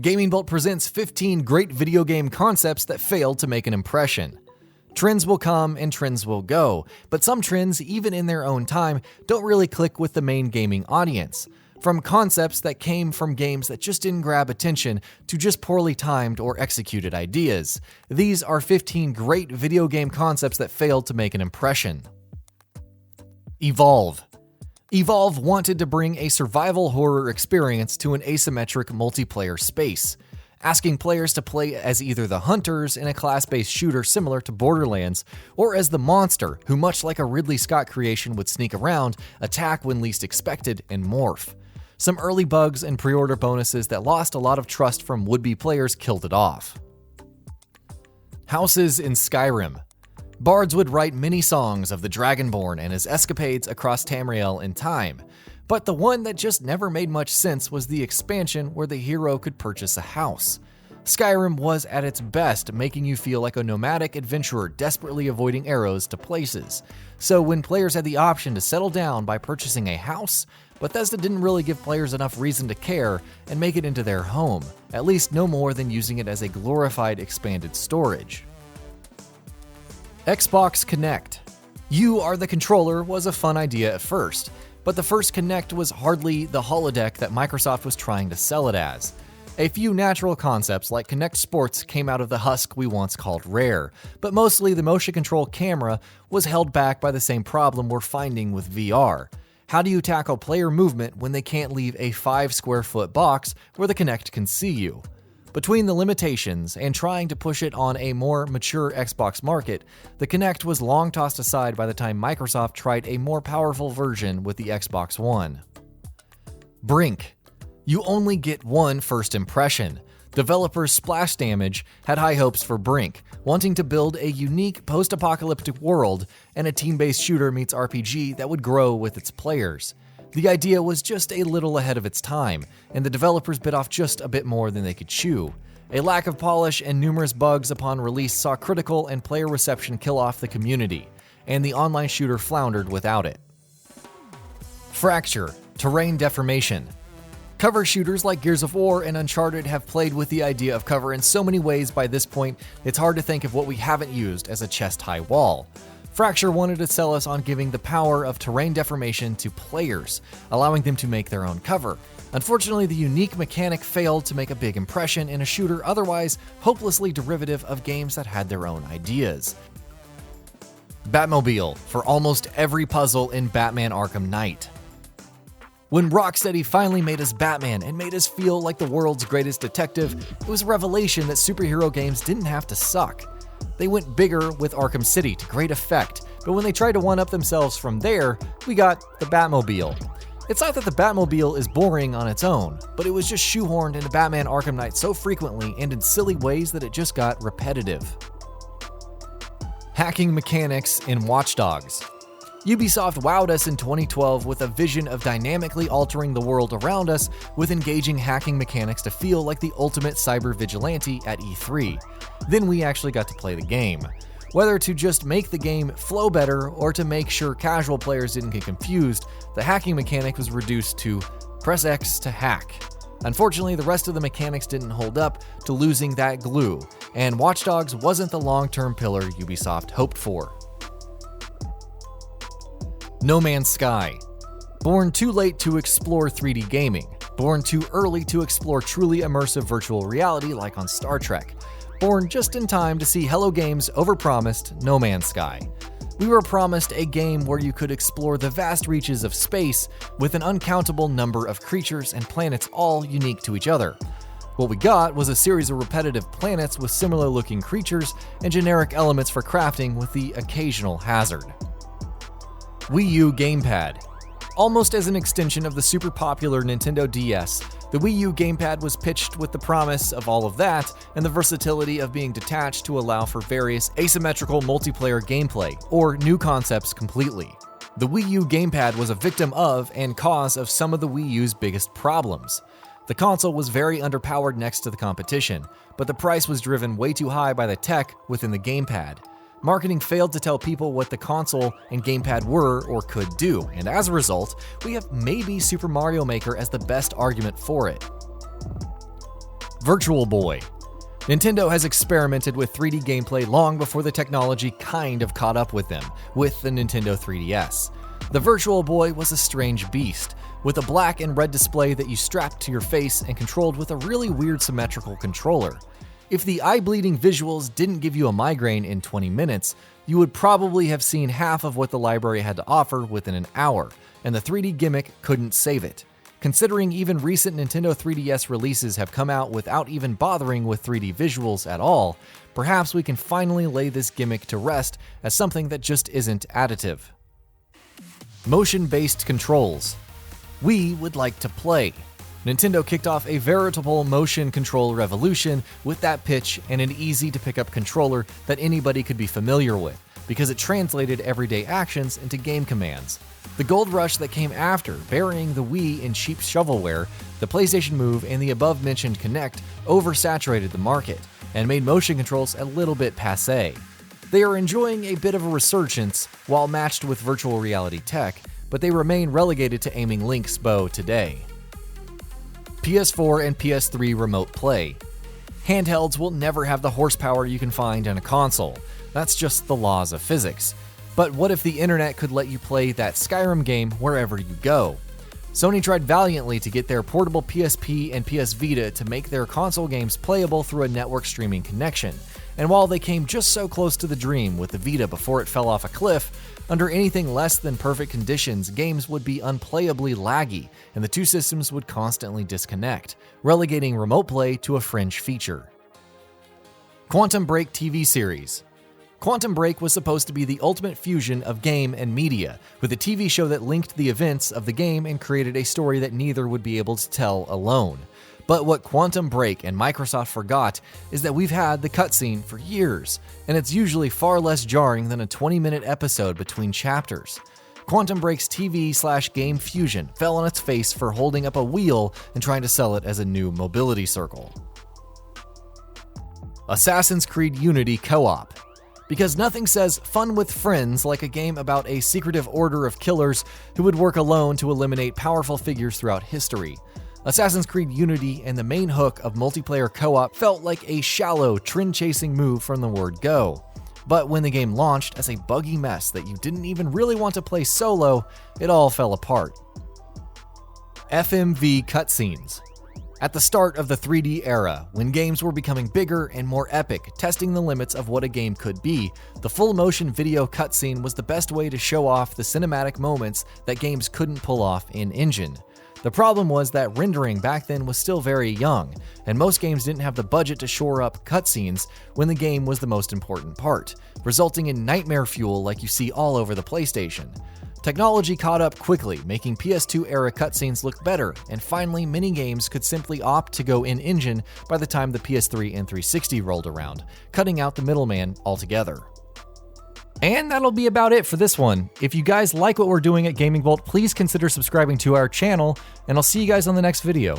GamingBolt presents 15 great video game concepts that failed to make an impression. Trends will come and trends will go, but some trends, even in their own time, don't really click with the main gaming audience. From concepts that came from games that just didn't grab attention to just poorly timed or executed ideas. These are 15 great video game concepts that failed to make an impression. Evolve. Evolve wanted to bring a survival horror experience to an asymmetric multiplayer space, asking players to play as either the hunters in a class-based shooter similar to Borderlands, or as the monster who, much like a Ridley Scott creation, would sneak around, attack when least expected, and morph. Some early bugs and pre-order bonuses that lost a lot of trust from would-be players killed it off. Houses in Skyrim. Bards would write many songs of the Dragonborn and his escapades across Tamriel in time, but the one that just never made much sense was the expansion where the hero could purchase a house. Skyrim was at its best, making you feel like a nomadic adventurer desperately avoiding arrows to places. So when players had the option to settle down by purchasing a house, Bethesda didn't really give players enough reason to care and make it into their home, at least no more than using it as a glorified expanded storage. Xbox KINECT. You are the controller was a fun idea at first, but the first KINECT was hardly the holodeck that Microsoft was trying to sell it as. A few natural concepts like KINECT Sports came out of the husk we once called Rare, but mostly the motion control camera was held back by the same problem we're finding with VR. How do you tackle player movement when they can't leave a 5-square-foot box where the KINECT can see you? Between the limitations and trying to push it on a more mature Xbox market, the KINECT was long tossed aside by the time Microsoft tried a more powerful version with the Xbox One. BRINK. You only get one first impression. Developer Splash Damage had high hopes for BRINK, wanting to build a unique post-apocalyptic world and a team-based shooter meets RPG that would grow with its players. The idea was just a little ahead of its time, and the developers bit off just a bit more than they could chew. A lack of polish and numerous bugs upon release saw critical and player reception kill off the community, and the online shooter floundered without it. Fracture. Terrain deformation. Cover shooters like Gears of War and Uncharted have played with the idea of cover in so many ways by this point, it's hard to think of what we haven't used as a chest-high wall. Fracture wanted to sell us on giving the power of terrain deformation to players, allowing them to make their own cover. Unfortunately, the unique mechanic failed to make a big impression in a shooter otherwise hopelessly derivative of games that had their own ideas. Batmobile for almost every puzzle in Batman Arkham Knight. When Rocksteady finally made us Batman and made us feel like the world's greatest detective, it was a revelation that superhero games didn't have to suck. They went bigger with Arkham City to great effect, but when they tried to one-up themselves from there, we got the Batmobile. It's not that the Batmobile is boring on its own, but it was just shoehorned into Batman Arkham Knight so frequently and in silly ways that it just got repetitive. Hacking mechanics in Watch Dogs. Ubisoft wowed us in 2012 with a vision of dynamically altering the world around us with engaging hacking mechanics to feel like the ultimate cyber vigilante at E3. Then we actually got to play the game. Whether to just make the game flow better or to make sure casual players didn't get confused, the hacking mechanic was reduced to press X to hack. Unfortunately, the rest of the mechanics didn't hold up to losing that glue, and Watch Dogs wasn't the long-term pillar Ubisoft hoped for. No Man's Sky. Born too late to explore 3D gaming. Born too early to explore truly immersive virtual reality like on Star Trek. Born just in time to see Hello Games' overpromised No Man's Sky. We were promised a game where you could explore the vast reaches of space with an uncountable number of creatures and planets all unique to each other. What we got was a series of repetitive planets with similar-looking creatures and generic elements for crafting with the occasional hazard. Wii U GamePad. Almost as an extension of the super popular Nintendo DS, the Wii U GamePad was pitched with the promise of all of that and the versatility of being detached to allow for various asymmetrical multiplayer gameplay, or new concepts completely. The Wii U GamePad was a victim of and cause of some of the Wii U's biggest problems. The console was very underpowered next to the competition, but the price was driven way too high by the tech within the GamePad. Marketing failed to tell people what the console and GamePad were or could do, and as a result, we have maybe Super Mario Maker as the best argument for it. Virtual Boy. Nintendo has experimented with 3D gameplay long before the technology kind of caught up with them, with the Nintendo 3DS. The Virtual Boy was a strange beast, with a black and red display that you strapped to your face and controlled with a really weird symmetrical controller. If the eye-bleeding visuals didn't give you a migraine in 20 minutes, you would probably have seen half of what the library had to offer within an hour, and the 3D gimmick couldn't save it. Considering even recent Nintendo 3DS releases have come out without even bothering with 3D visuals at all, perhaps we can finally lay this gimmick to rest as something that just isn't additive. Motion-based controls. We would like to play. Nintendo kicked off a veritable motion control revolution with that pitch and an easy-to-pick-up controller that anybody could be familiar with, because it translated everyday actions into game commands. The gold rush that came after, burying the Wii in cheap shovelware, the PlayStation Move, and the above-mentioned KINECT oversaturated the market and made motion controls a little bit passé. They are enjoying a bit of a resurgence while matched with virtual reality tech, but they remain relegated to aiming Link's bow today. PS4 and PS3 remote play. Handhelds will never have the horsepower you can find in a console. That's just the laws of physics. But what if the internet could let you play that SKYRIM game wherever you go? Sony tried valiantly to get their portable PSP and PS Vita to make their console games playable through a network streaming connection. And while they came just so close to the dream with the Vita before it fell off a cliff, under anything less than perfect conditions, games would be unplayably laggy, and the two systems would constantly disconnect, relegating remote play to a fringe feature. Quantum Break TV series. Quantum Break was supposed to be the ultimate fusion of game and media, with a TV show that linked the events of the game and created a story that neither would be able to tell alone. But what Quantum Break and Microsoft forgot is that we've had the cutscene for years, and it's usually far less jarring than a 20-minute episode between chapters. Quantum Break's TV/game fusion fell on its face for holding up a wheel and trying to sell it as a new mobility circle. Assassin's Creed Unity Co-op. Because nothing says fun with friends like a game about a secretive order of killers who would work alone to eliminate powerful figures throughout history. Assassin's Creed Unity and the main hook of multiplayer co-op felt like a shallow, trend-chasing move from the word go. But when the game launched as a buggy mess that you didn't even really want to play solo, it all fell apart. FMV cutscenes. At the start of the 3D era, when games were becoming bigger and more epic, testing the limits of what a game could be, the full-motion video cutscene was the best way to show off the cinematic moments that games couldn't pull off in-engine. The problem was that rendering back then was still very young, and most games didn't have the budget to shore up cutscenes when the game was the most important part, resulting in nightmare fuel like you see all over the PlayStation. Technology caught up quickly, making PS2-era cutscenes look better, and finally many games could simply opt to go in-engine by the time the PS3 and 360 rolled around, cutting out the middleman altogether. And that'll be about it for this one. If you guys like what we're doing at GamingBolt, please consider subscribing to our channel, and I'll see you guys on the next video.